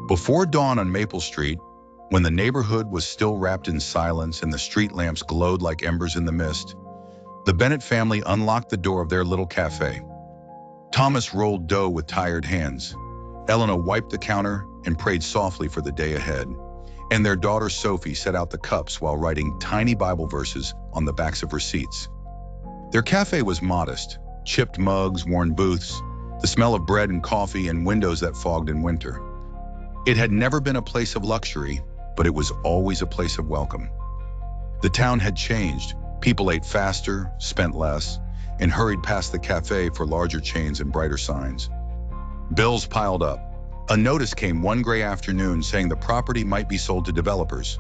Before dawn on Maple Street, when the neighborhood was still wrapped in silence and the street lamps glowed like embers in the mist, the Bennett family unlocked the door of their little cafe. Thomas rolled dough with tired hands. Elena wiped the counter and prayed softly for the day ahead. And their daughter Sophie set out the cups while writing tiny Bible verses on the backs of receipts. Their cafe was modest: chipped mugs, worn booths, the smell of bread and coffee, and windows that fogged in winter. It had never been a place of luxury, but it was always a place of welcome. The town had changed. People ate faster, spent less, and hurried past the cafe for larger chains and brighter signs. Bills piled up. A notice came one gray afternoon saying the property might be sold to developers.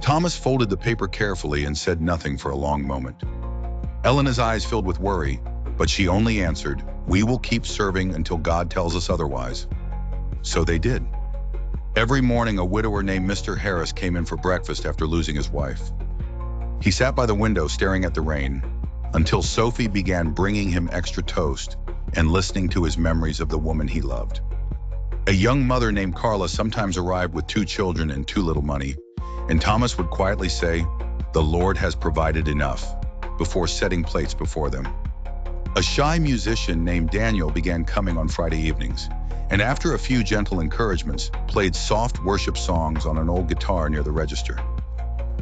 Thomas folded the paper carefully and said nothing for a long moment. Elena's eyes filled with worry, but she only answered, "We will keep serving until God tells us otherwise." So they did. Every morning, a widower named Mr. Harris came in for breakfast after losing his wife. He sat by the window staring at the rain until Sophie began bringing him extra toast and listening to his memories of the woman he loved. A young mother named Carla sometimes arrived with 2 children and too little money, and Thomas would quietly say, "The Lord has provided enough," before setting plates before them. A shy musician named Daniel began coming on Friday evenings, and after a few gentle encouragements, played soft worship songs on an old guitar near the register.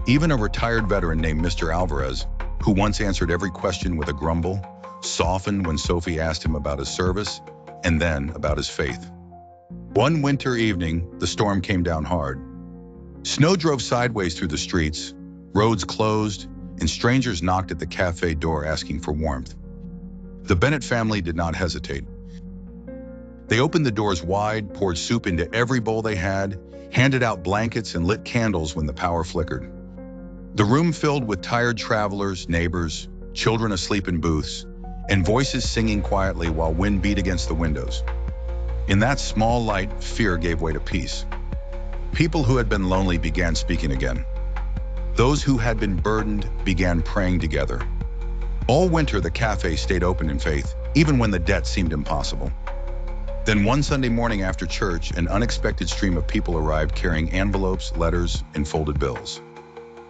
Even a retired veteran named Mr. Alvarez, who once answered every question with a grumble, softened when Sophie asked him about his service and then about his faith. One winter evening, the storm came down hard. Snow drove sideways through the streets, roads closed, and strangers knocked at the cafe door asking for warmth. The Bennett family did not hesitate. They opened the doors wide, poured soup into every bowl they had, handed out blankets, and lit candles when the power flickered. The room filled with tired travelers, neighbors, children asleep in booths, and voices singing quietly while wind beat against the windows. In that small light, fear gave way to peace. People who had been lonely began speaking again. Those who had been burdened began praying together. All winter, the cafe stayed open in faith, even when the debt seemed impossible. Then one Sunday morning after church, an unexpected stream of people arrived carrying envelopes, letters, and folded bills.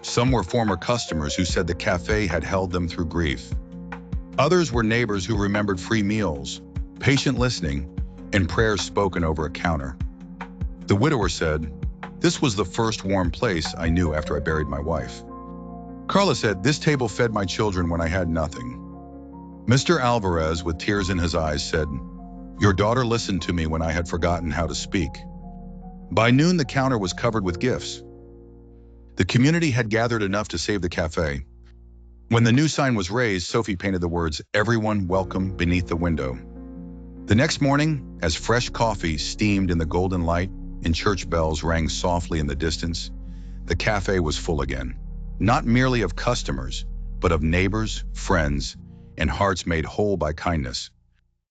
Some were former customers who said the cafe had held them through grief. Others were neighbors who remembered free meals, patient listening, and prayers spoken over a counter. The widower said, "This was the first warm place I knew after I buried my wife." Carla said, "This table fed my children when I had nothing." Mr. Alvarez, with tears in his eyes, said, "Your daughter listened to me when I had forgotten how to speak." By noon, the counter was covered with gifts. The community had gathered enough to save the cafe. When the new sign was raised, Sophie painted the words, "Everyone welcome," beneath the window. The next morning, as fresh coffee steamed in the golden light and church bells rang softly in the distance, the cafe was full again. Not merely of customers, but of neighbors, friends, and hearts made whole by kindness.